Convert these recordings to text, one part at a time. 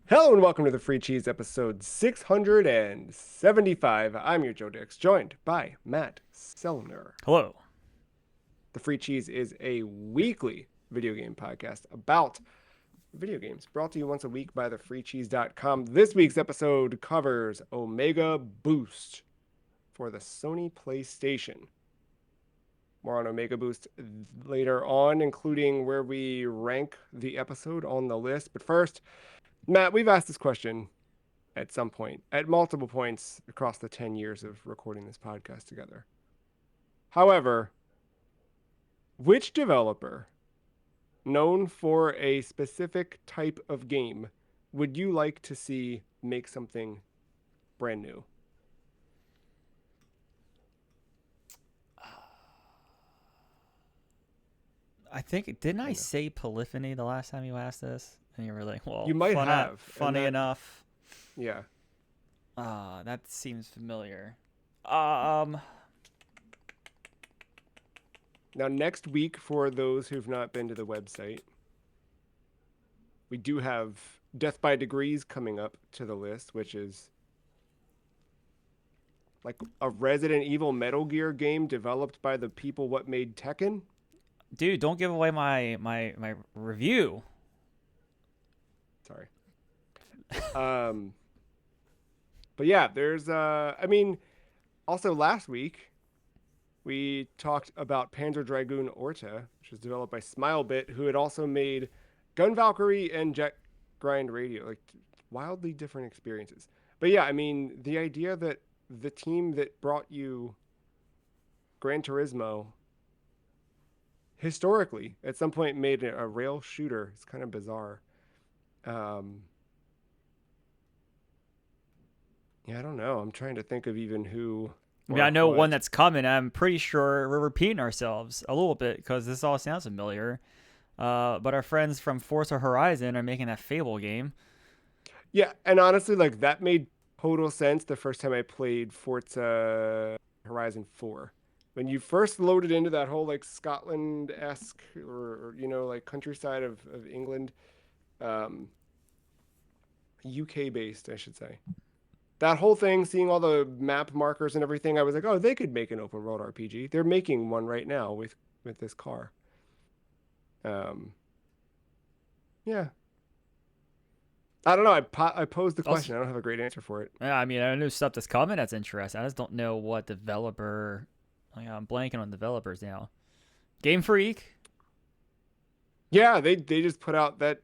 Hello and welcome to the Free Cheese episode 675. I'm your Joe Dix, joined by Matt Sellner. Hello. The Free Cheese is a weekly video game podcast about video games, brought to you once a week by thefreecheese.com. This week's episode covers Omega Boost for the Sony PlayStation. More on Omega Boost later on, including where we rank the episode on the list. But first, Matt, we've asked this question at some point, at multiple points across the 10 years of recording this podcast together. However, which developer, known for a specific type of game, would you like to see make something brand new? I think didn't I I know. say polyphony the last time you asked this? And you were like, "Well, You might have, and funny that, enough." yeah. That seems familiar. Um, Now, next week, for those who've not been to the website, we do have Death by Degrees coming up to the list, which is like a Resident Evil Metal Gear game developed by the people what made Tekken. dude, don't give away my review. Sorry. Um, but yeah, there's I mean, also last week we talked about Panzer Dragoon Orta, which was developed by Smilebit, who had also made Gun Valkyrie and Jet Grind Radio, like wildly different experiences. But yeah, I mean, the idea that the team that brought you Gran Turismo historically at some point made a rail shooter, it's kind of bizarre. Um, yeah, I don't know. I'm trying to think of even who I mean, or I know one what. that's coming. I'm pretty sure we're repeating ourselves a little bit because this all sounds familiar. But our friends from Forza Horizon are making that Fable game. Yeah, and honestly, like that made total sense the first time I played Forza Horizon 4. When you first loaded into that whole like Scotland-esque or like countryside of England, um, UK based, I should say. That whole thing, seeing all the map markers and everything, I was like, oh, they could make an open world RPG. They're making one right now with this car. Um, yeah, I don't know. I posed the Also, question. I don't have a great answer for it. yeah, I mean, I know stuff that's coming that's interesting. I just don't know what developer. Like, I'm blanking on developers now. Game Freak. Yeah, they just put out that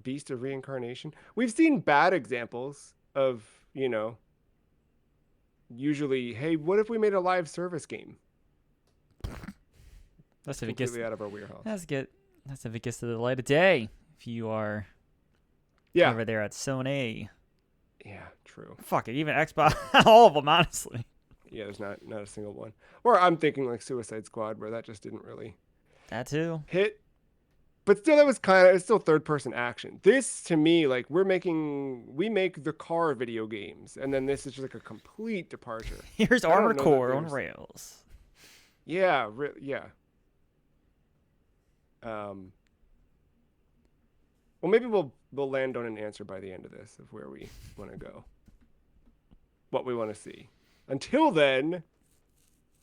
Beast of Reincarnation. We've seen bad examples of, usually, hey, what if we made a live service game? That's if it gets. Completely out of our wheelhouse. That's get. That's if it gets to the light of day. If you are Yeah. over there at Sony, Yeah, true. fuck it. Even Xbox, all of them, honestly. Yeah, there's not a single one. Or I'm thinking like Suicide Squad, where that just didn't really That too. hit. But still, that was kind of, it's still third person action. This to me, like we make the car video games, and then this is just like a complete departure. Here's I Armor don't know that Core on there's, rails. yeah, yeah. Um, well, maybe we'll land on an answer by the end of this of where we want to go, what we want to see. Until then,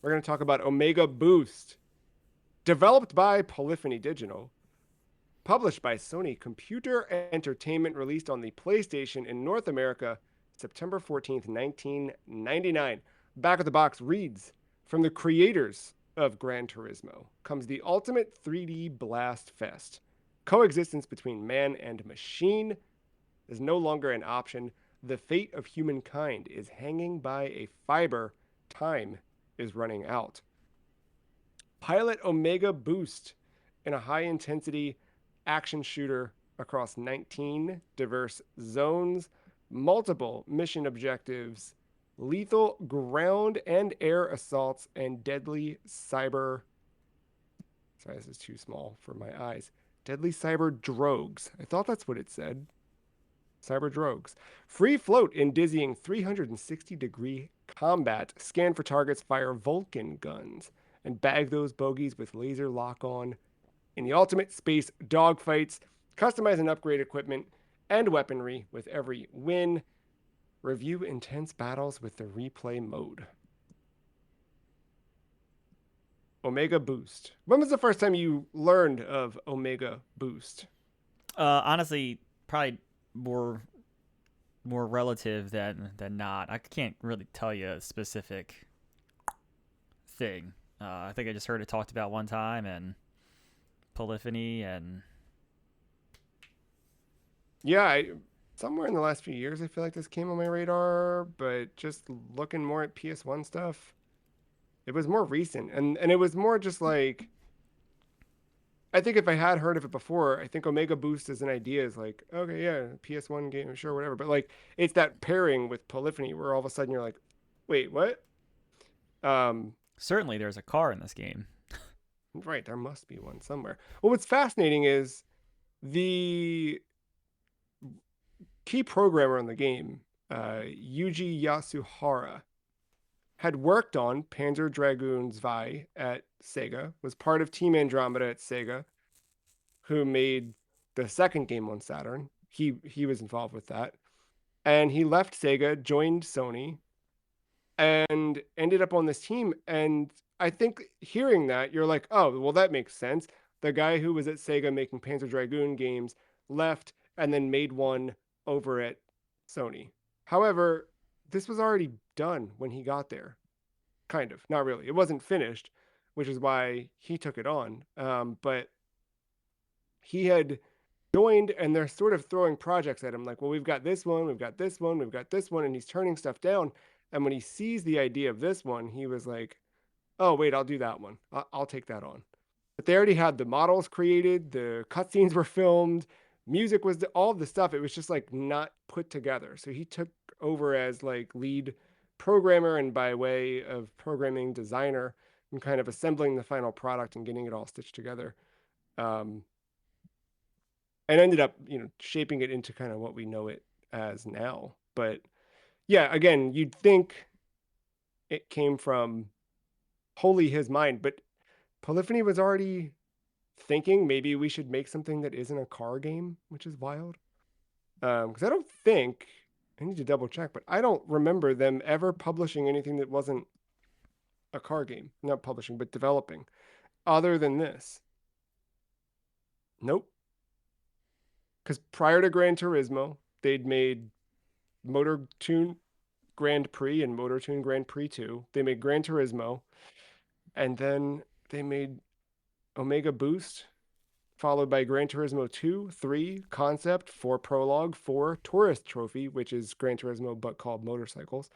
we're going to talk about Omega Boost, developed by Polyphony Digital, published by Sony Computer Entertainment, released on the PlayStation in North America September 14th, 1999. Back of the box reads, from the creators of Gran Turismo comes the ultimate 3D blast fest. Coexistence between man and machine is no longer an option. The fate of humankind is hanging by a fiber. Time is running out. Pilot Omega Boost in a high intensity action shooter across 19 diverse zones, multiple mission objectives, lethal ground and air assaults, and deadly cyber. Sorry, this is too small for my eyes. Deadly cyber drogues. I thought that's what it said. Cyber drogues. Free float in dizzying 360-degree combat. Scan for targets, fire Vulcan guns, and bag those bogeys with laser lock on. In the ultimate space dogfights, customize and upgrade equipment and weaponry with every win. Review intense battles with the replay mode. Omega Boost. When was the first time you learned of Omega Boost? Honestly, probably more more relative than not. I can't really tell you a specific thing. I think I just heard it talked about one time and polyphony and Yeah, somewhere in the last few years, I feel like this came on my radar, but just looking more at PS1 stuff, it was more recent, and it was more just like I think if I had heard of it before, I think Omega Boost as an idea is like, okay, yeah, PS1 game, sure, whatever. But like, it's that pairing with polyphony where all of a sudden you're like, wait, what? Um, certainly there's a car in this game. right, there must be one somewhere. Well, what's fascinating is the key programmer in the game, Yuji Yasuhara, had worked on Panzer Dragoon Zwei at Sega, was part of Team Andromeda at Sega, who made the second game on Saturn. He was involved with that. And he left Sega, joined Sony, and ended up on this team. And I think hearing that, you're like, oh, well, that makes sense. The guy who was at Sega making Panzer Dragoon games left and then made one over at Sony. However, this was already done when he got there. Kind of, not really. It wasn't finished, which is why he took it on. But he had joined and they're sort of throwing projects at him like, well, we've got this one, we've got this one, we've got this one, and he's turning stuff down. And when he sees the idea of this one, he was like, oh, wait, I'll do that one. I'll take that on. But they already had the models created, the cutscenes were filmed, music was all of the stuff. It was just like not put together. So he took over as like lead programmer and by way of programming designer and kind of assembling the final product and getting it all stitched together. Um, and ended up, shaping it into kind of what we know it as now. But yeah, again, you'd think it came from wholly his mind, but Polyphony was already thinking maybe we should make something that isn't a car game, which is wild. Because I don't think I need to double check, but I don't remember them ever publishing anything that wasn't a car game. Not publishing, but developing. Other than this, nope. Because prior to Gran Turismo, they'd made Motor Tune Grand Prix and Motor Tune Grand Prix 2. They made Gran Turismo, and then they made Omega Boost, followed by Gran Turismo 2, 3, Concept, 4 Prologue, 4 Tourist Trophy, which is Gran Turismo but called motorcycles.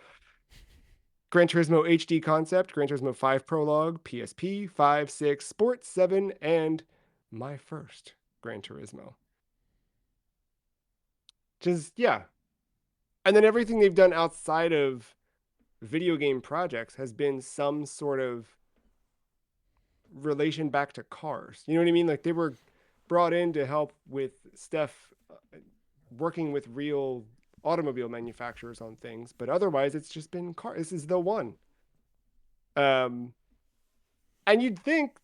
Gran Turismo HD Concept, Gran Turismo 5 Prologue, PSP, 5, 6, Sports 7, and my first Gran Turismo. Just, yeah. And then everything they've done outside of video game projects has been some sort of relation back to cars. You know what I mean? Like they were brought in to help with stuff, working with real automobile manufacturers on things, but otherwise it's just been car. This is the one. Um, and you'd think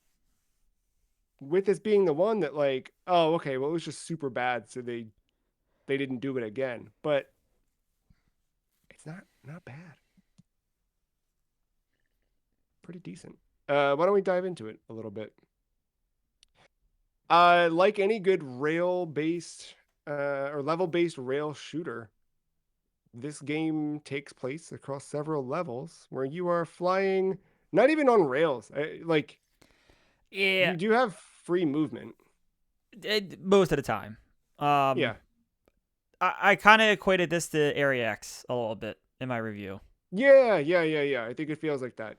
with this being the one that like, oh, okay, well it was just super bad, so they didn't do it again. But it's not bad. Pretty decent. Why don't we dive into it a little bit? Like any good rail based or level based rail shooter, this game takes place across several levels where you are flying not even on rails. Like Yeah, you do have free movement. most of the time. Um, Yeah. I kind of equated this to Area X a little bit in my review. Yeah. I think it feels like that.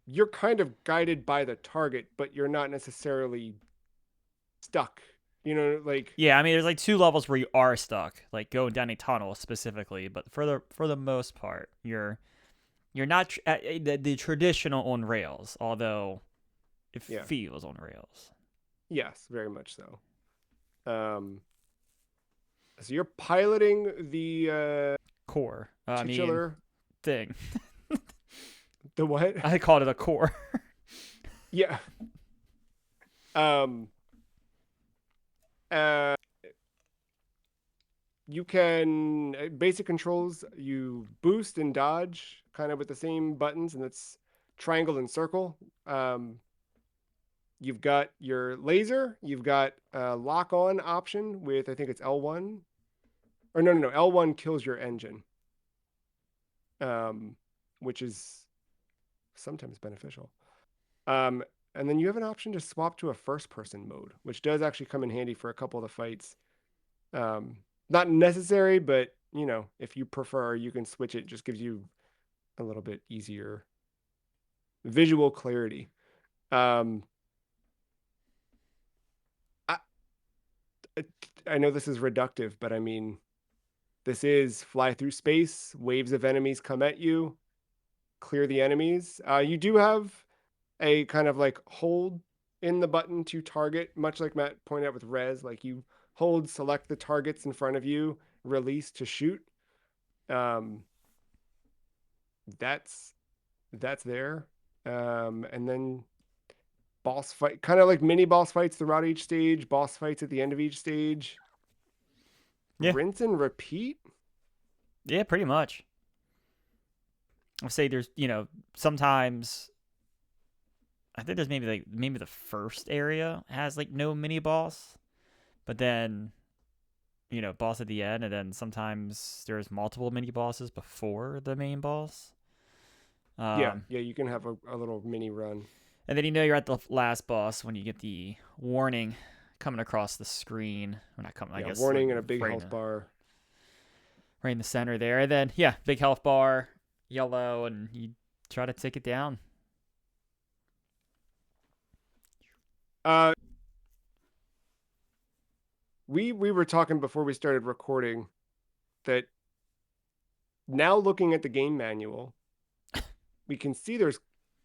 You're kind of guided by the target, but you're not necessarily stuck. Like Yeah, I mean, there's like two levels where you are stuck, like going down a tunnel specifically, but for the most part, you're not the traditional on rails, although it yeah. feels on rails. Yes, very much so. Um so you're piloting the Core, I mean, titular thing. the what? I called it a core. Yeah. Um uh you can basic controls. You boost and dodge kind of with the same buttons, and it's triangle and circle. Um, you've got your laser. You've got a lock on option with I think it's L1 or no. L1 kills your engine, um, which is sometimes beneficial. Um, and then you have an option to swap to a first person mode, which does actually come in handy for a couple of the fights. Um, Not necessary, but you know, if you prefer, you can switch it. It just gives you a little bit easier visual clarity. Um, I, I know this is reductive, but I mean, this is fly through space, waves of enemies come at you, clear the enemies. You do have a kind of like hold in the button to target, much like Matt pointed out with Res, like you hold, select the targets in front of you, release to shoot. Um, that's that's there. And then boss fight, kind of like mini boss fights throughout each stage, boss fights at the end of each stage. Yeah, Rinse and repeat. yeah, pretty much. I say there's sometimes I think there's maybe the first area has like no mini boss, but then boss at the end, and then sometimes there's multiple mini bosses before the main boss. Yeah, Um, yeah, you can have a little mini run. and then you're at the last boss when you get the warning coming across the screen. Or not coming, I Yeah, guess, like warning and a big right in health the bar. right in the center there. And then yeah, big health bar, yellow, and you try to take it down. Uh, we were talking before we started recording that now looking at the game manual, we can see there's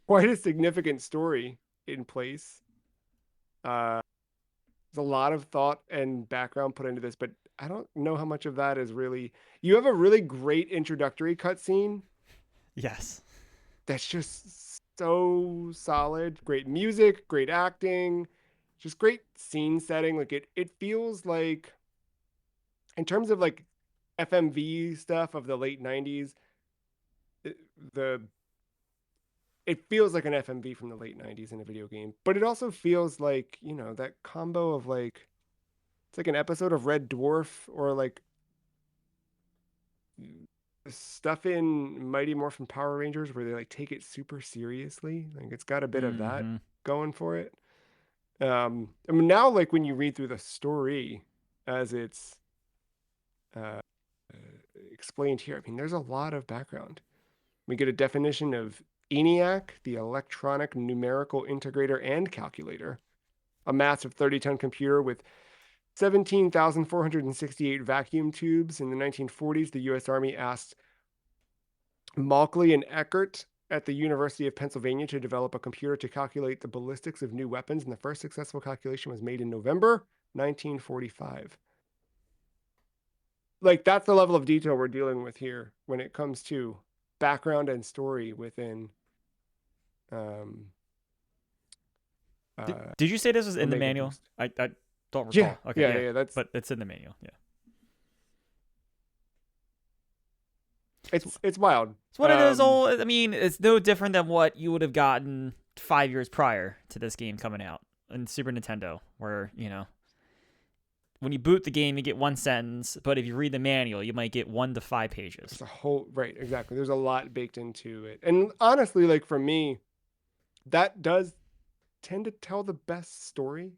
quite a significant story in place. Uh, there's a lot of thought and background put into this, but I don't know how much of that is really. You have a really great introductory cutscene Yes. that's just so solid. Great music, great acting, just great scene setting. Like it feels like in terms of like FMV stuff of the late 90s, the it feels like an FMV from the late 90s in a video game, but it also feels like, you know, that combo of like it's like an episode of Red Dwarf or like stuff in Mighty Morphin Power Rangers where they like take it super seriously. Like it's got a bit of that Mm-hmm. going for it. I mean now like when you read through the story as it's uh, explained here, I mean there's a lot of background. We get a definition of ENIAC, the electronic numerical integrator and calculator, a massive 30-ton computer with 17,468 vacuum tubes. In the 1940s, the U.S. Army asked Malkley and Eckert at the University of Pennsylvania to develop a computer to calculate the ballistics of new weapons, and the first successful calculation was made in November 1945. Like, that's the level of detail we're dealing with here when it comes to background and story within um, Did, uh, did you say this was in the Omega manual? Boost. I don't Yeah, recall. Okay, yeah, yeah, yeah. That's but it's in the manual. Yeah. So, it's wild. it's one of those old. I mean, it's no different than what you would have gotten 5 years prior to this game coming out in Super Nintendo, where when you boot the game, you get one sentence, but if you read the manual, you might get 1 to 5 pages. There's a whole right, exactly. There's a lot baked into it, and honestly, like for me, that does tend to tell the best story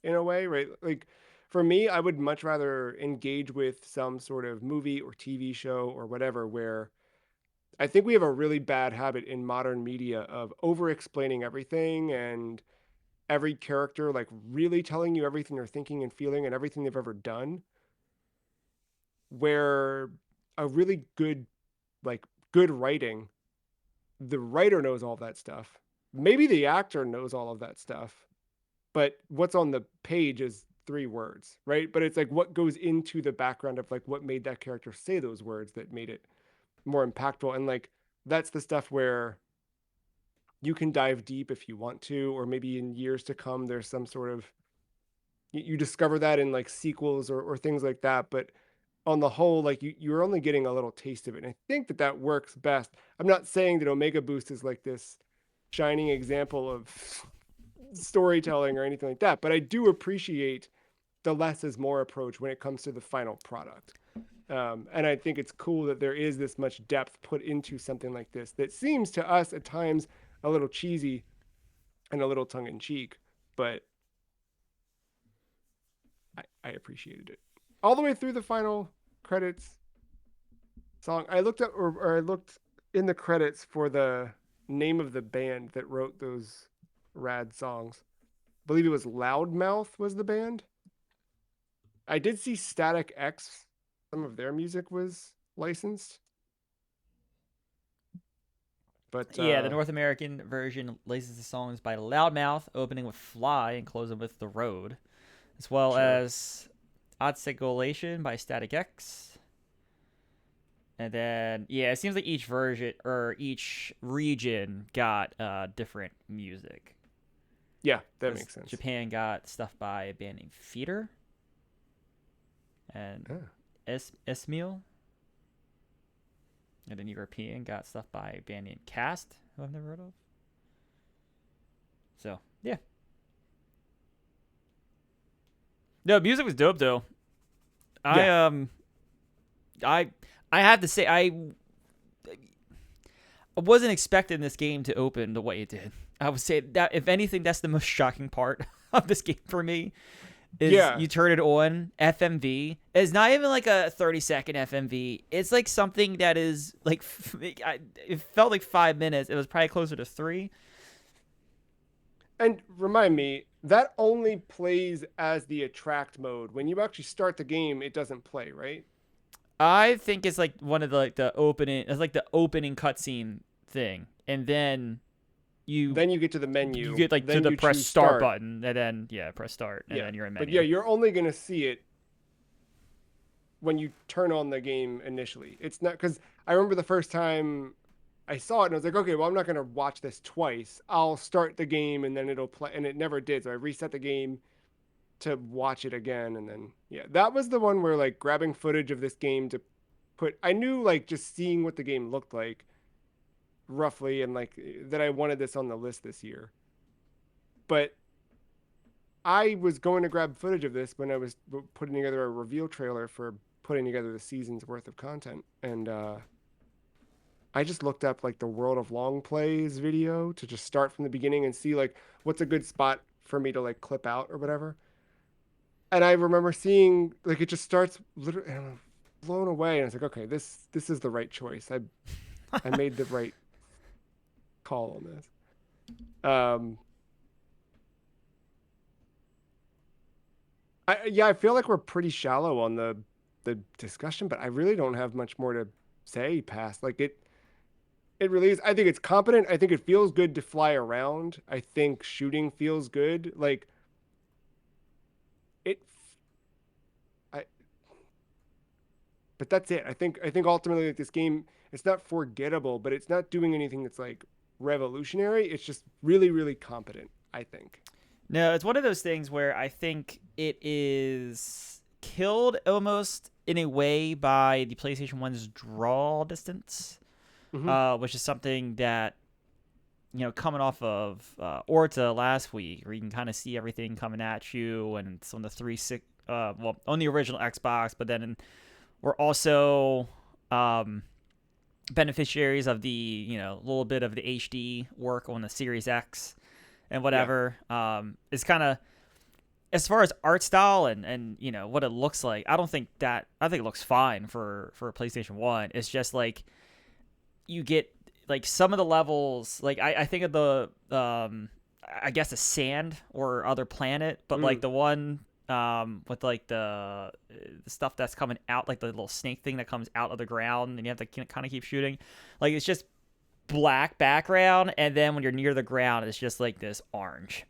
in a way, right? Like for me, I would much rather engage with some sort of movie or TV show or whatever where I think we have a really bad habit in modern media of over explaining everything and every character like really telling you everything they're thinking and feeling and everything they've ever done, where a really good like good writing, the writer knows all that stuff. Maybe the actor knows all of that stuff, but what's on the page is 3 words, right? But it's like what goes into the background of like what made that character say those words that made it more impactful. And like that's the stuff where you can dive deep if you want to, or maybe in years to come, there's some sort of you discover that in like sequels or things like that. But on the whole, like you're only getting a little taste of it. And I think that that works best. I'm not saying that Omega Boost is like this shining example of storytelling or anything like that, but I do appreciate the less is more approach when it comes to the final product. And I think it's cool that there is this much depth put into something like this that seems to us at times a little cheesy and a little tongue in cheek, but I appreciated it all the way through the final credits song. I looked up or I looked in the credits for the name of the band that wrote those rad songs. I believe it was Loudmouth was the band. I did see Static X. Some of their music was licensed, but Yeah, the North American version laces the songs by Loudmouth, opening with Fly and closing with The Road, as well sure. as Articulation by Static X. And then, yeah, it seems like each version or each region got different music. Yeah, that Because makes sense. Japan got stuff by a band named Feeder and Ah. Esmiel. And then European got stuff by a band named Cast, who I've never heard of. So, yeah. No, music was dope though. I Yeah, um I I have to say I wasn't expecting this game to open the way it did. I would say that if anything, that's the most shocking part of this game for me. Is yeah. you turn it on FMV. It's not even like a 30-second FMV. It's like something that is like it felt like 5 minutes. It was probably closer to 3. And remind me, that only plays as the attract mode. When you actually start the game, it doesn't play, right? I think it's like one of the like the opening. It's like the opening cutscene thing, and then you Then you get to the you menu, get like to then the you press choose start start. button, and then yeah, press start, and Yeah. then you're in But yeah, menu. you're only going to see it when you turn on the game initially. It's not because I remember the first time I saw it and I was like, okay, well, I'm not going to watch this twice. I'll start the game and then it'll play. And it never did. So I reset the game to watch it again. And then, yeah, that was the one where like grabbing footage of this game to put, I knew like just seeing what the game looked like roughly and like that I wanted this on the list this year. But I was going to grab footage of this when I was putting together a reveal trailer for putting together the season's worth of content. And I just looked up like the World of Long Plays video to just start from the beginning and see like what's a good spot for me to like clip out or whatever. And I remember seeing like it just starts literally and I'm blown away. And I was like, okay, this is the right choice. I made the right call on this. Um, yeah, I feel like we're pretty shallow on the discussion, but I really don't have much more to say past like it really is. I think it's competent. I think it feels good to fly around. I think shooting feels good. Like it I but that's it. I think ultimately like this game it's not forgettable, but it's not doing anything that's like revolutionary. It's just really really competent, I think. No, it's one of those things where I think it is killed almost in a way by the PlayStation 1's draw distance, Mhm. which is something that, coming off of Orta last week, where you can kind of see everything coming at you, and it's on the 360, well, on the original Xbox, but then we're also beneficiaries of the, little bit of the HD work on the Series X and Yeah. whatever. It's kind of, as far as art style and what it looks like, I think it looks fine for a PlayStation 1. It's just like you get like some of the levels, like I think of the I guess a sand or other planet, but like Mm. the one with like the stuff that's coming out, like the little snake thing that comes out of the ground and you have to kind of keep shooting. Like it's just black background, and then when you're near the ground it's just like this orange.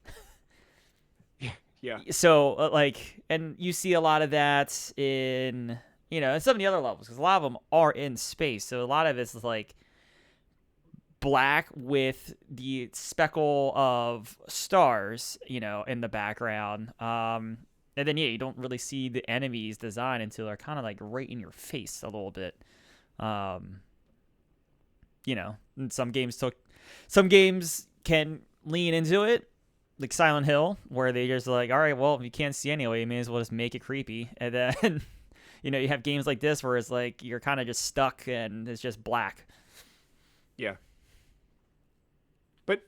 Yeah. So like, and you see a lot of that in in some of the other levels, because a lot of them are in space, so a lot of it's like black with the speckle of stars in the background. And then yeah, you don't really see the enemies design until they're kind of like right in your face a little bit. Um, and some games can lean into it, like Silent Hill, where they just like, all right, well, if you can't see anyway, you may as well just make it creepy. And then, you have games like this where it's like you're kind of just stuck and it's just black. Yeah. But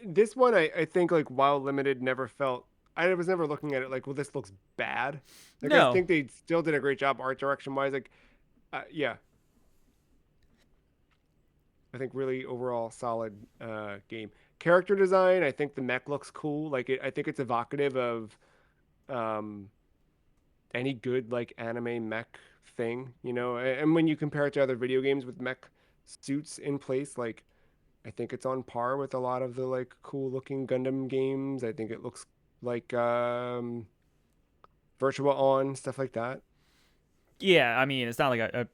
this one, I think, like, while limited, never felt. I was never looking at it like, well, this looks bad. Like, I No, think they still did a great job art direction wise. Like, yeah, I think really overall solid game. Character design, I think the mech looks cool. Like, I think it's evocative of um, any good like anime mech thing, you know. And when you compare it to other video games with mech suits in place, like I think it's on par with a lot of the like cool looking Gundam games. I think it looks like Virtua On stuff like that. yeah, I mean, it's not like I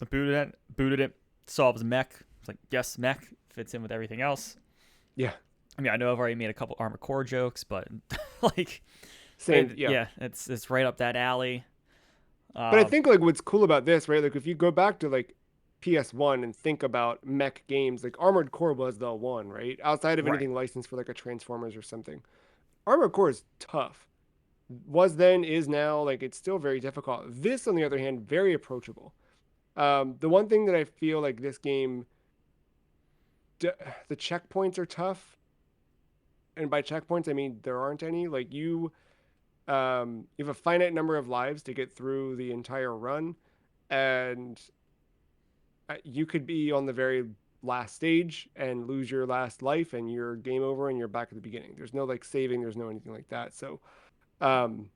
booted it, solves mech. It's like yes, mech fits in with everything else. Yeah, I mean, I know I've already made a couple Armored Core jokes, but like, same. Yeah, yeah, it's right up that alley. but I Uh, think like what's cool about this, right? Like if you go back to like PS1 and think about mech games, like Armored Core was the one, right? Outside of right. anything licensed for like a Transformers or something. Armored Core is tough. Was then, is now, like it's still very difficult. This, on the other hand, very approachable. The one thing that I feel like this game, the checkpoints are tough, and by checkpoints I mean there aren't any. Like you have a finite number of lives to get through the entire run, and you could be on the very last stage and lose your last life, and you're game over, and you're back at the beginning. There's no like saving. There's no anything like that. So um,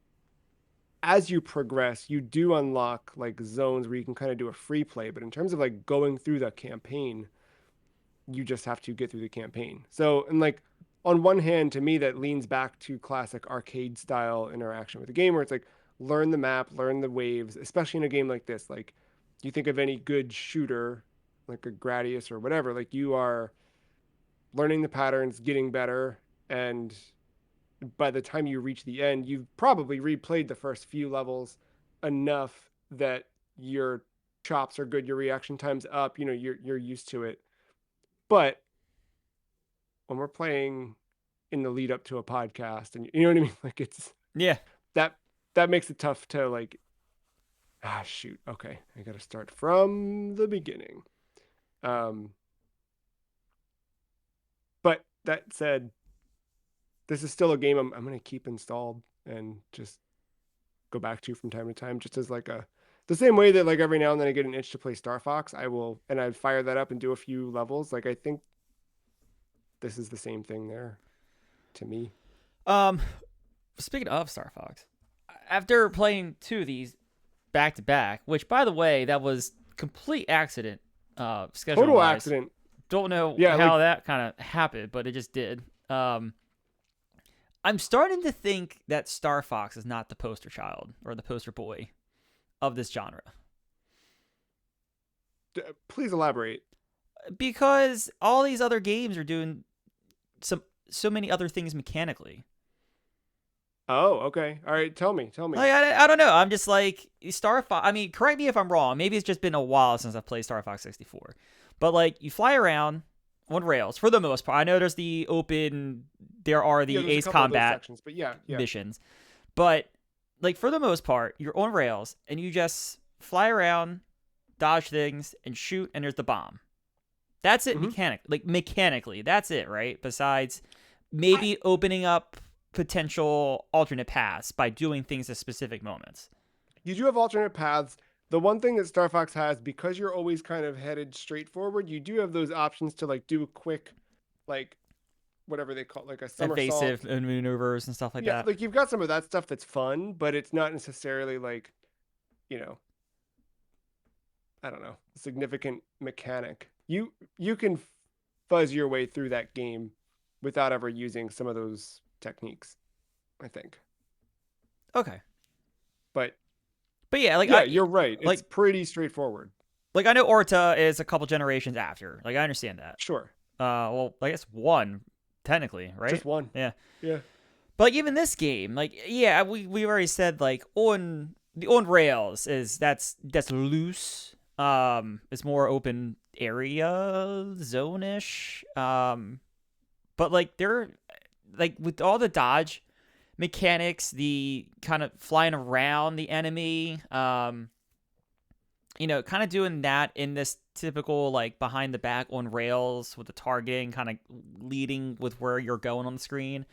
as you progress, you do unlock like zones where you can kind of do a free play. But in terms of like going through the campaign, you just have to get through the campaign. So, and like on one hand, to me, that leans back to classic arcade style interaction with the game, where it's like learn the map, learn the waves, especially in a game like this. Like you think of any good shooter, like a Gradius or whatever, like you are learning the patterns, getting better, and by the time you reach the end, you've probably replayed the first few levels enough that your chops are good, your reaction time's up, you know, you're used to it. But when we're playing in the lead up to a podcast and you know what I mean? Like it's Yeah. that that makes it tough to like shoot, okay, I gotta start from the beginning. Um but that said, this is still a game I'm gonna keep installed and just go back to from time to time, just as like a the same way that like every now and then I get an itch to play Star Fox, I will and I'd fire that up and do a few levels. Like I think this is the same thing there to me. Um, Speaking of Star Fox, after playing two of these back to back, which by the way, that was complete accident, scheduling Total wise. accident. Don't know Yeah, how like that kind of happened, but it just did. I'm starting to think that Star Fox is not the poster child or the poster boy of this genre please elaborate. because all these other games are doing so many other things mechanically. Oh, okay. All right, tell me. Like I don't know. I'm just like Star Fox. I mean, correct me if I'm wrong. Maybe it's just been a while since I've played Star Fox 64. But like you fly around on rails for the most part. I know there's the open. There are Yeah, the there's a Ace couple of those Combat sections, but yeah. missions, but like for the most part, you're on rails and you just fly around, dodge things, and shoot. And there's the bomb. That's it. Mm-hmm. Mechanically, that's it, right? Besides I maybe opening up potential alternate paths by doing things at specific moments. You do have alternate paths. The one thing that Star Fox has, because you're always kind of headed straight forward, you do have those options to like do a quick, like whatever they call it, like a Evasive somersault. maneuvers and stuff like Yeah, that. like you've got some of that stuff that's fun, but it's not necessarily like, you know, I don't know, significant mechanic. You can fuzz your way through that game without ever using some of those techniques, I think. Okay. But But yeah, like yeah, I you're right. It's like pretty straightforward. like I know Orta is a couple generations after. Like I understand that. Sure. Well, I guess one technically, right? Just one. Yeah. Yeah. But like, even this game, like yeah, we already said like on rails is that's loose. It's more open area zone-ish. But like they're like with all the dodge mechanics, the kind of flying around the enemy, kind of doing that in this typical like behind the back on rails with the targeting, kind of leading with where you're going on the screen.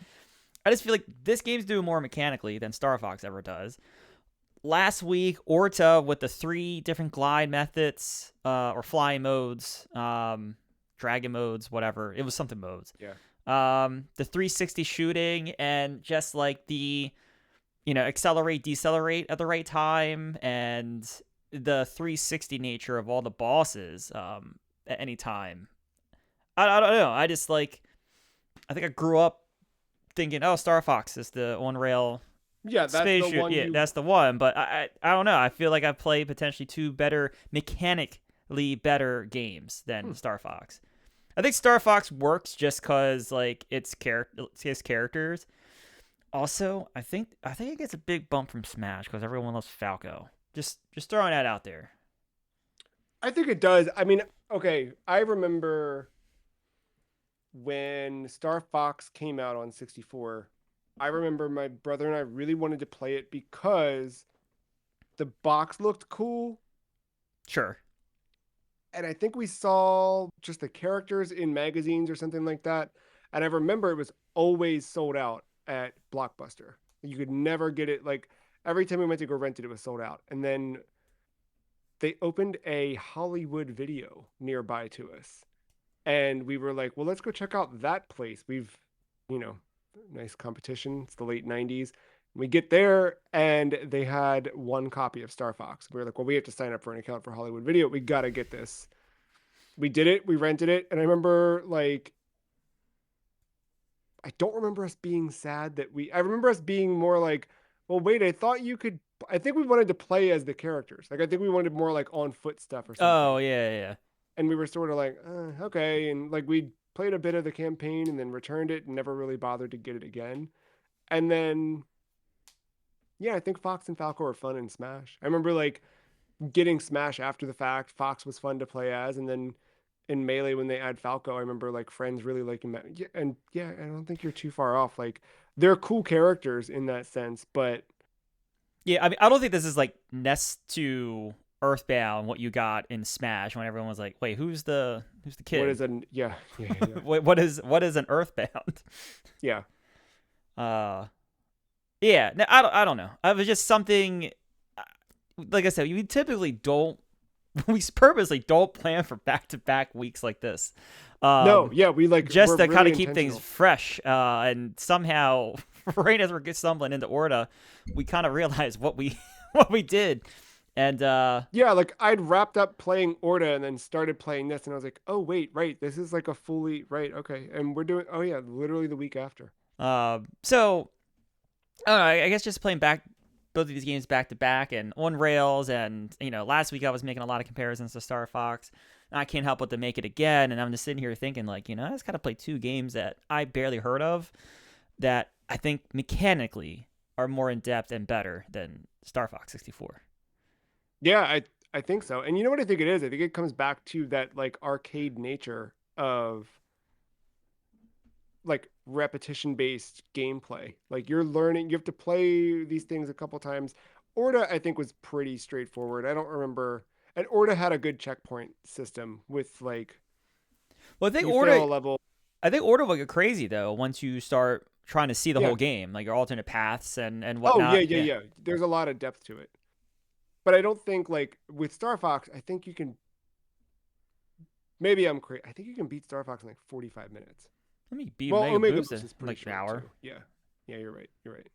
I just feel like this game's doing more mechanically than Star Fox ever does. Last week, Orta with the 3 different glide methods, or flying modes, dragon modes, whatever. It was something modes. Yeah. The 360 shooting and just like the, accelerate, decelerate at the right time, and the 360 nature of all the bosses, at any time. I don't know. I just like, I think I grew up thinking, oh, Star Fox is the on rail Yeah, that's space the shoot. one Yeah, you. that's the one. But I don't know. I feel like I've played potentially 2 better mechanically better games than Star Fox. I think Star Fox works just cause like its characters. Also, I think it gets a big bump from Smash because everyone loves Falco. Just throwing that out there. I think it does. I mean, okay, I remember when Star Fox came out on 64. I remember my brother and I really wanted to play it because the box looked cool. Sure. And I think we saw just the characters in magazines or something like that. And I remember it was always sold out at Blockbuster. You could never get it. Like every time we went to go rent it, it was sold out. And then they opened a Hollywood Video nearby to us. And we were like, well, let's go check out that place. We've, you know, nice competition. It's the late 90s. We get there and they had 1 copy of Star Fox. We were like, well, we have to sign up for an account for Hollywood Video. We got to get this. We did it. We rented it. And I remember like, I don't remember us being sad that I remember us being more like, well, wait, I thought you could, I think we wanted to play as the characters. Like, I think we wanted more like on foot stuff or Oh something. yeah. And we were sort of like, okay. And like, we played a bit of the campaign and then returned it and never really bothered to get it again. And then, yeah, I think Fox and Falco are fun in Smash. I remember like getting Smash after the fact. Fox was fun to play as. And then in Melee, when they add Falco, I remember like friends really liking that. Yeah, and yeah, I don't think you're too far off. Like, they're cool characters in that sense, but Yeah, I mean, I don't think this is like Nest to Earthbound, what you got in Smash when everyone was like, "Wait, who's the what kid? is an yeah. Wait, what is an Earthbound?" Yeah. Uh, yeah, no, I don't know. It was just something. Like I said, we typically don't. We purposely don't plan for back-to-back weeks like this. No, yeah, we like Just we're to kind really of keep things intentional. fresh. And somehow, right as we're stumbling into Orta, we kind of realize what we what we did. And Yeah, like I'd wrapped up playing Orta and then started playing this, and I was like, oh wait, right, this is like a fully right, okay, and we're doing oh yeah, literally the week after. so I don't know, I guess just playing back both of these games back to back and on rails, and last week I was making a lot of comparisons to Star Fox. And I can't help but to make it again, and I'm just sitting here thinking like, I just gotta play 2 games that I barely heard of that I think mechanically are more in depth and better than Star Fox 64. Yeah, I think so. And you know what I think it is? I think it comes back to that like arcade nature of like repetition based gameplay. Like you're learning, you have to play these things a couple times. Orta, I think, was pretty straightforward. I don't remember. And Orta had a good checkpoint system with like Well, you fail a level. I think Order will get crazy though once you start trying to see the Yeah. whole game, like your alternate paths and Oh yeah, whatnot. yeah, Yeah. yeah. There's a lot of depth to it. But I don't think like with Star Fox, I think you can maybe I'm crazy. I think you can beat Star Fox in like 45 minutes. Let me beat Well, Mega Omega Boost Boost in is pretty like an short hour. too. Yeah. Yeah, you're right. You're right.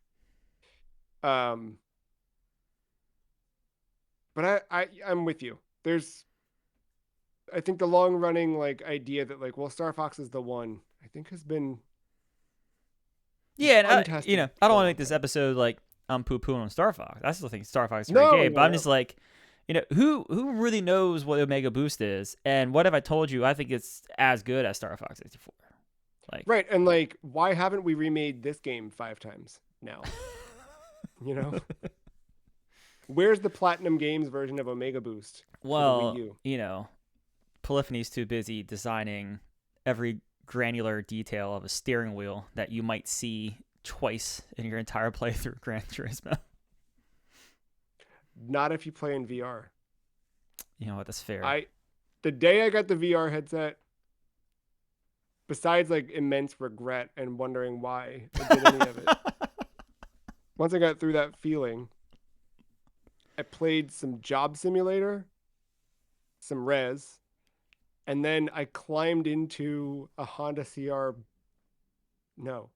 But I'm with you. There's I think the long running like idea that like, well, Star Fox is the one, I think has been Yeah, and untested I don't for a want to long make this time. episode like I'm poo pooing on Star Fox. I still think Star Fox is a great No, game, but no, I'm no. just like, who really knows what Omega Boost is? And what if I told you I think it's as good as Star Fox 64? Like, Right, and like, why haven't we remade this game 5 times now? You know, where's the Platinum Games version of Omega Boost for the Wii well, U? Polyphony's too busy designing every granular detail of a steering wheel that you might see twice in your entire playthrough of Gran Turismo. Not if you play in VR. You know what? That's fair. I the day I got the VR headset, besides like immense regret and wondering why I did any of it, once I got through that feeling, I played some Job Simulator, some Res, and then I climbed into a Honda CR. No,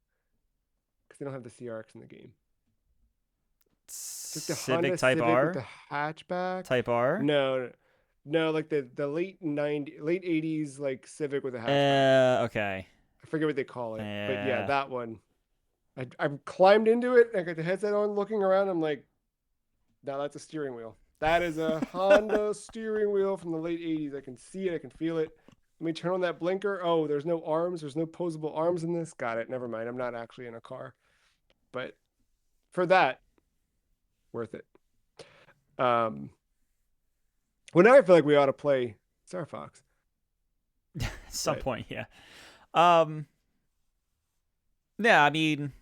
because they don't have the CRX in the game. Just a Civic Honda Type Civic with R? the hatchback. Type R? No, no, like the late 80s like Civic with a hatchback. Okay. I forget what they call it, but yeah, Yeah. that one. I climbed into it. I got the headset on, looking around. I'm like, now that's a steering wheel. That is a Honda steering wheel from the late 80s. I can see it. I can feel it. Let me turn on that blinker. Oh, there's no arms. There's no posable arms in this. Got it. Never mind. I'm not actually in a car. But for that, worth it. Um, well, now I feel like we ought to play Star Fox. At some But point, yeah. Um, yeah, I mean,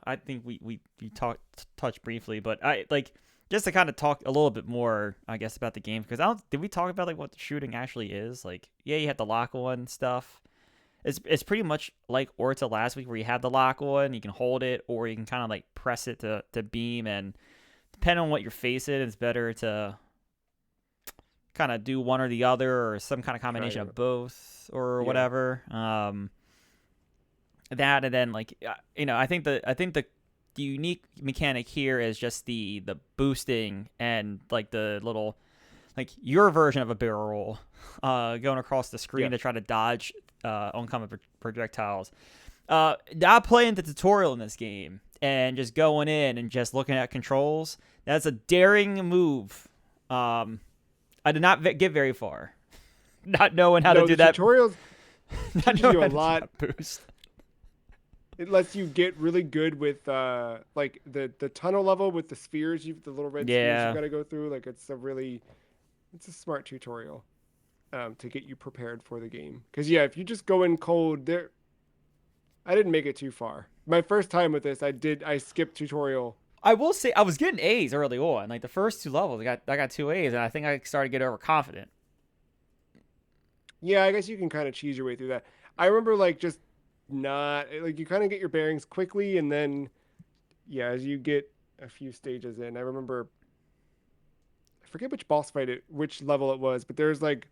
I think we touched briefly, but I like just to kind of talk a little bit more, I guess, about the game because I don't. Did we talk about like what the shooting actually is? Like, yeah, you had the lock on stuff. It's pretty much like Orta last week where you have the lock on, you can hold it, or you can kind of like press it to beam, and depending on what you're facing, it's better to kind of do one or the other or some kind of kind combination of, of both or yeah, whatever. That and then like I think the unique mechanic here is just the boosting and like the little like your version of a barrel roll going across the yeah. screen to try to dodge oncoming projectiles. Not playing the tutorial in this game and just going in and just looking at controls, that's a daring move. I did not get very far not knowing how to No, do the that. tutorials Not teaches knowing you a how to do lot. that boost. It lets you get really good with like the tunnel level with the spheres, the little red spheres you've Yeah, got to go through. Like it's a smart tutorial to get you prepared for the game. Because yeah, if you just go in cold, I didn't make it too far. My first time with this, I skipped tutorial. I will say I was getting A's early on. Like the first two levels, I got two A's, and I think I started to get overconfident. Yeah, I guess you can kind of cheese your way through that. I remember like just not like you kind of get your bearings quickly, and then yeah, as you get a few stages in, I remember I forget which level it was, but there's like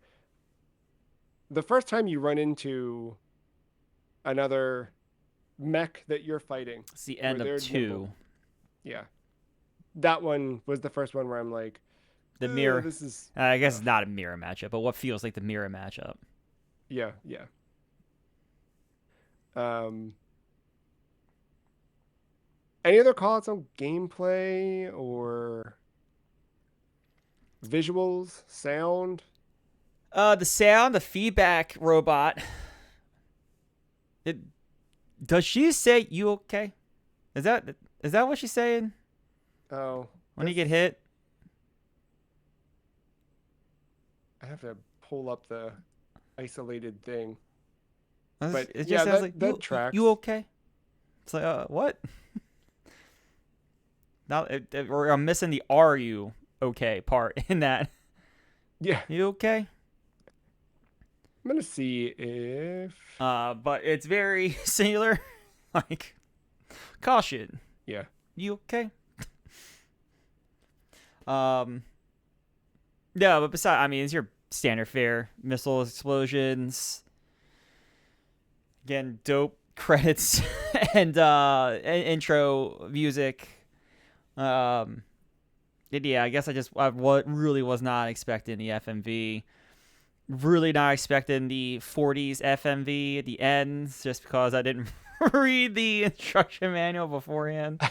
the first time you run into another mech that you're fighting, It's the where end of they're nimble. two. Yeah, that one was the first one where I'm like, The mirror. this is I guess it's tough. not a mirror matchup, but what feels like the mirror matchup. Yeah, yeah. Um, any other callouts on gameplay or visuals, sound? The sound, the feedback robot. It does she say you okay? Is that what she's saying Oh, when you get hit? I have to pull up the isolated thing. But It just yeah, sounds like that you tracks. okay? It's like what? Now or I'm missing the "Are you okay?" part in that. Yeah, You okay? I'm gonna see if But it's very singular. Like caution. yeah. You okay? Um. Yeah, but besides, I mean, it's your standard fare: missile explosions, again, dope credits and intro music. Um. And yeah, I guess really was not expecting the FMV. Really not expecting the 40s FMV at the end, just because I didn't read the instruction manual beforehand.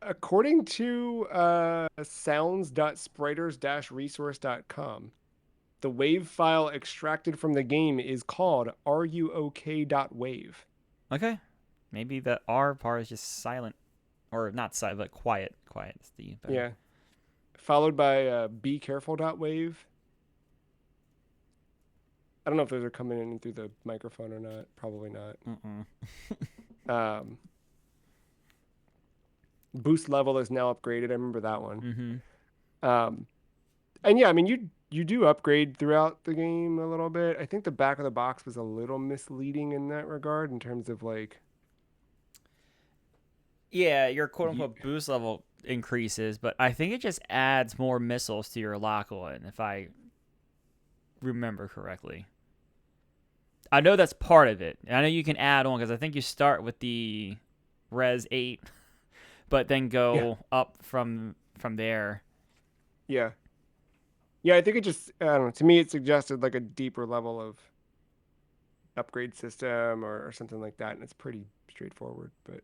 According to sounds.spriters-resource.com, The wave file extracted from the game is called ruok.wave. Okay. Maybe the R part is just silent, or not silent, but quiet. Quiet is the better. Yeah. Followed by be careful.wave. I don't know if those are coming in through the microphone or not. Probably not. Mm-mm. Um, boost level is now upgraded. I remember that one. Mm-hmm. Um, and yeah, I mean you do upgrade throughout the game a little bit. I think the back of the box was a little misleading in that regard in terms of like Yeah, your quote you, unquote boost level increases, but I think it just adds more missiles to your lock on, if I remember correctly. I know that's part of it. I know you can add on because I think you start with the Res 8, but then yeah go up from there. yeah yeah. I think it just I don't know. To me, it suggested like a deeper level of upgrade system or something like that, and it's pretty straightforward. But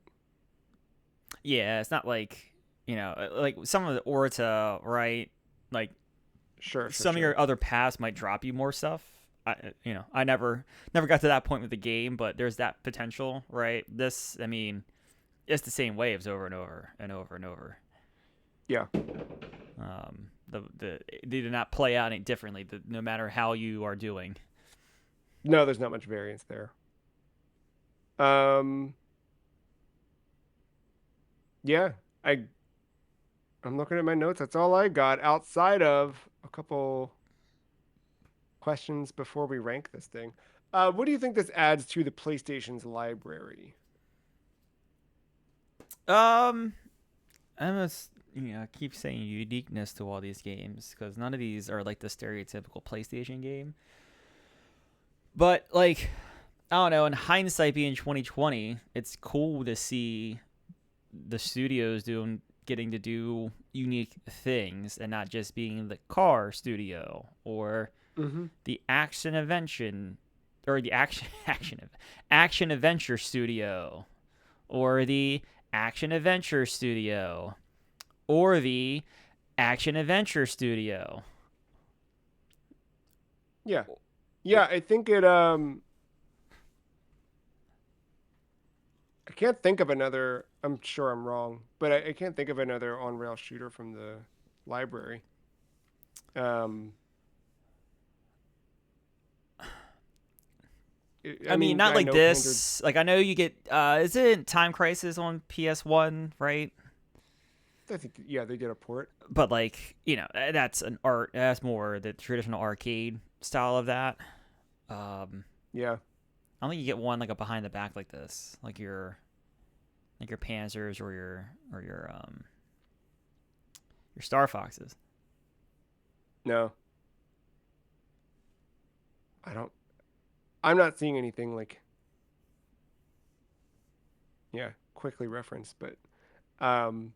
Yeah, it's not like, like some of the Orta, right? Like sure, sure, some of sure. your other paths might drop you more stuff. I never got to that point with the game, but there's that potential, right? This, I mean, it's the same waves over and over and over and over. Yeah. They do not play out any differently, no matter how you are doing. No, there's not much variance there. Um, yeah, I'm looking at my notes. That's all I got outside of a couple questions before we rank this thing. What do you think this adds to the PlayStation's library? Um, I must, keep saying uniqueness to all these games because none of these are like the stereotypical PlayStation game. But like, I don't know. In hindsight, being 2020, it's cool to see the studios getting to do unique things and not just being the car studio or Mm-hmm. the action invention or the action adventure studio or the action adventure studio or the action adventure studio. Yeah. Yeah, I think it. I can't think of another. I'm sure I'm wrong, but I can't think of another on-rail shooter from the library. Um, I I mean, mean, not I like know Panzer. this. Like I know you get is it Time Crisis on PS1, right? I think yeah, they did a port. But like, that's an art that's more the traditional arcade style of that. Yeah. I don't think you get one like a behind the back like this. Like your Panzers or your Star Foxes. No, I don't. I'm not seeing anything like yeah, quickly referenced, but um,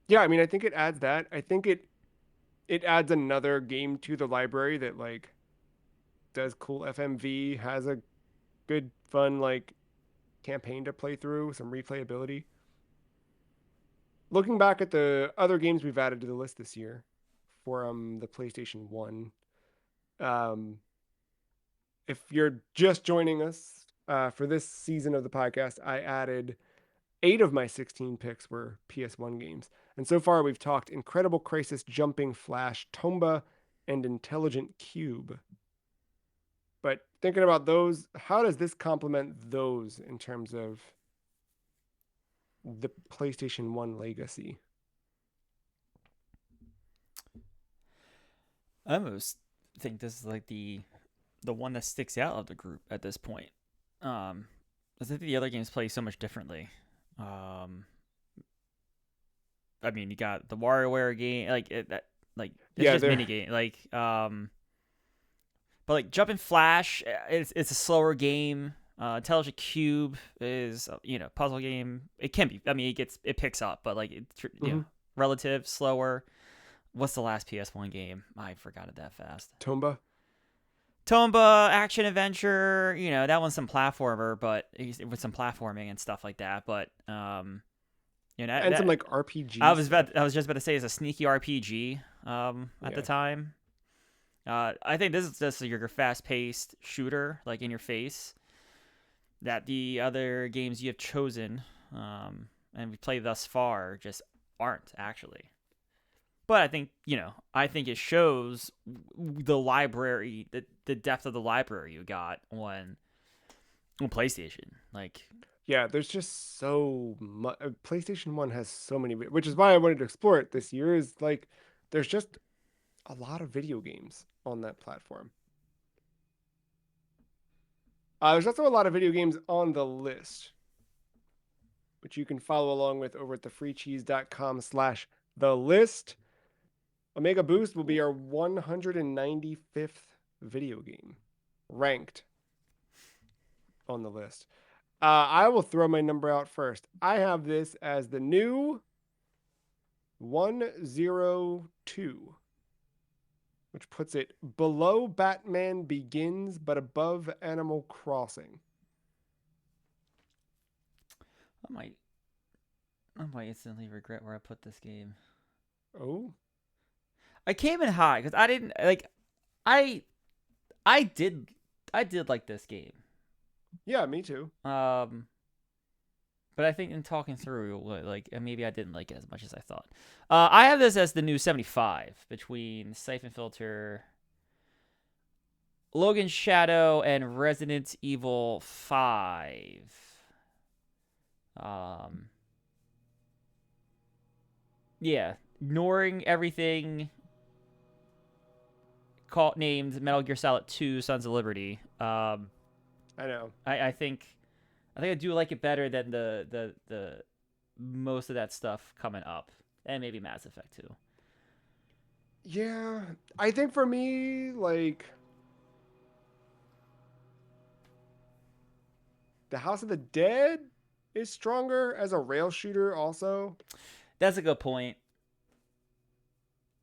yeah. I mean, I think it adds that. I think it adds another game to the library that like does cool FMV, has a good fun like campaign to play through, some replayability. Looking back at the other games we've added to the list this year for the PlayStation 1, um, if you're just joining us for this season of the podcast, I added 8 of my 16 picks were PS1 games. And so far, we've talked Incredible Crisis, Jumping Flash, Tomba, and Intelligent Cube. But thinking about those, how does this complement those in terms of the PlayStation 1 legacy? I almost think this is like the one that sticks out of the group at this point. I think the other games play so much differently. Um, I mean, you got the WarioWare game, like it's Yeah, just they're mini game, but like Jump and Flash, it's a slower game. Intelligent Cube is puzzle game. It can be. I mean, it picks up, but like mhm. relative slower. What's the last PS1 game? I forgot it that fast. Tomba Tomba action adventure. That one's some platformer, but with some platforming and stuff like that. But and some that like RPG stuff. I was just about to say it's a sneaky RPG. At the Yeah. time. I think this is just your fast-paced shooter, like in your face, that the other games you have chosen and we played thus far just aren't actually. But I think I think it shows the library, the depth of the library you got on PlayStation. Like, Yeah, there's just so much. PlayStation 1 has so many, which is why I wanted to explore it this year, is like there's just a lot of video games on that platform. There's also a lot of video games on the list, which you can follow along with over at thefreecheese.com/the list. Omega Boost will be our 195th video game ranked on the list. I will throw my number out first. I have this as the new 102, which puts it below Batman Begins but above Animal Crossing. I might I might instantly regret where I put this game. Oh, I came in high because I didn't like. I I did I did like this game. yeah, me too. But I think in talking through, like maybe I didn't like it as much as I thought. I have this as the new 75 between Siphon Filter, Logan Shadow, and Resident Evil 5. Um, yeah, ignoring everything called named Metal Gear Solid 2: Sons of Liberty. I know. I think I do like it better than the most of that stuff coming up, and maybe Mass Effect too. Yeah, I think for me, like the House of the Dead is stronger as a rail shooter, also, That's a good point.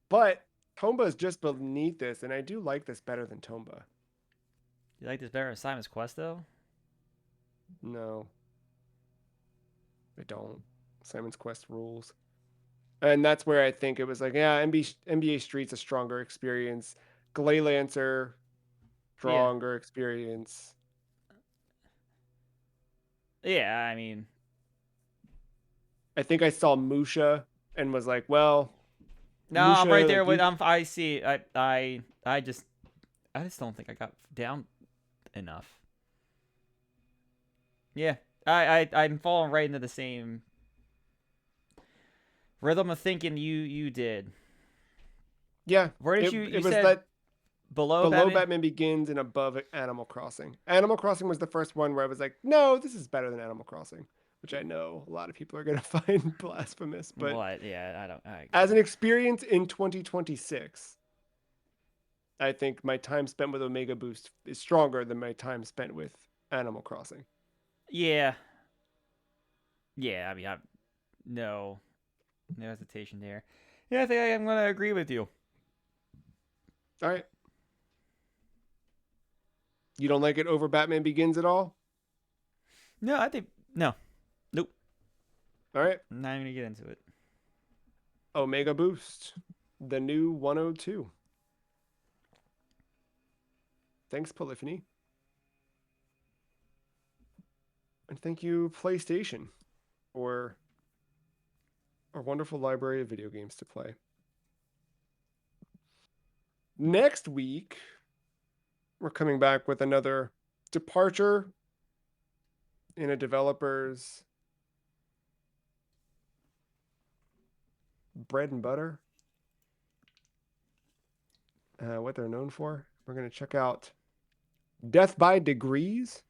but Tomba is just beneath this, and I do like this better than Tomba. You like this better than Simon's Quest though? No, I don't. Simon's Quest rules. And that's where I think it was like, yeah, NBA Street's a stronger experience. Glaylancer, Yeah. stronger experience. Yeah, I mean, I think I saw Musha and was like, well, no, I'm right Musha, there like with you, I see. I just don't think I got down enough. Yeah. I'm falling right into the same rhythm of thinking you did. yeah, Where did it you was said that below below Batman? Batman Begins and above Animal Crossing. Animal Crossing was the first one where I was like, no, this is better than Animal Crossing, which I know a lot of people are going to find blasphemous, but What? Yeah, I don't I as an experience in 2026, I think my time spent with Omega Boost is stronger than my time spent with Animal Crossing. Yeah. Yeah, I mean, I no no hesitation there. Yeah, I think I'm going to agree with you. All right. You don't like it over Batman Begins at all? No, I think no. Nope. All right. I'm not even going to get into it. Omega Boost, the new 102. Thanks, Polyphony. And thank you, PlayStation, for our wonderful library of video games to play. Next week, we're coming back with another departure in a developer's bread and butter, what they're known for. We're going to check out Death by Degrees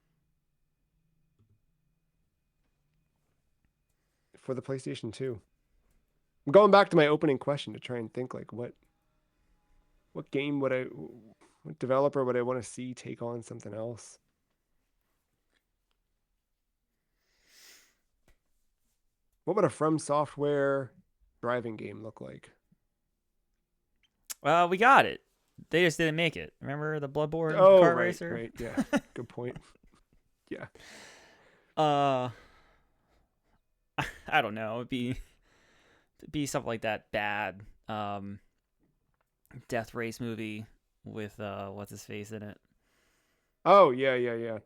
for the PlayStation 2. I'm going back to my opening question to try and think like what game would I, what developer would I want to see take on something else? What would a From Software driving game look like? We got it. They just didn't make it. Remember the Bloodborne Oh, kart right, racer? right. Yeah. Good point. Yeah. uh, I don't know. It'd be something like that bad. Death race movie. with what's his face in it. Oh yeah, yeah, yeah.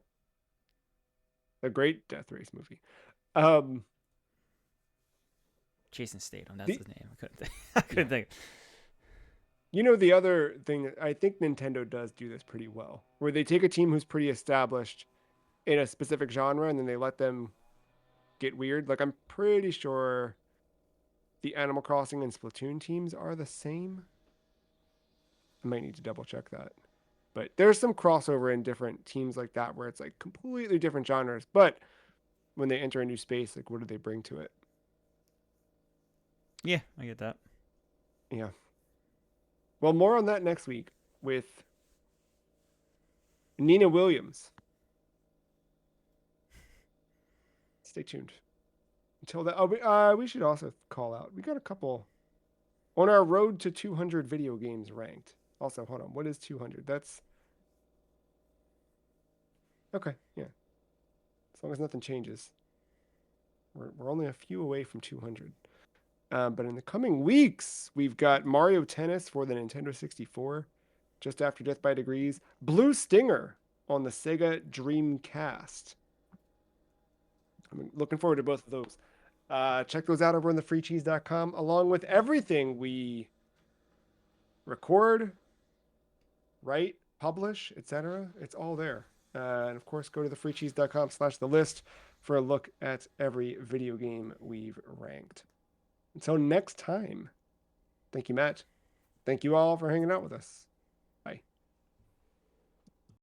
A great Death Race movie. Um, Jason Statham, that's the his name. I couldn't think. I yeah. couldn't think. The other thing that I think Nintendo does do this pretty well, where they take a team who's pretty established in a specific genre and then they let them get weird. Like I'm pretty sure the Animal Crossing and Splatoon teams are the same. I might need to double check that. But there's some crossover in different teams like that where it's like completely different genres. But when they enter a new space, like what do they bring to it? Yeah, I get that. Yeah. Well, more on that next week with Nina Williams. Stay tuned. Until that, we should also call out. We got a couple on our road to 200 video games ranked. Also, hold on. What is 200? That's okay. Yeah. As long as nothing changes. We're only a few away from 200. But in the coming weeks, we've got Mario Tennis for the Nintendo 64, just after Death by Degrees, Blue Stinger on the Sega Dreamcast. I'm looking forward to both of those. Check those out over on thefreecheese.com, along with everything we record, write, publish, etc. It's all there. And of course, go to thefreecheese.com/the list for a look at every video game we've ranked. Until next time, thank you, Matt. Thank you all for hanging out with us.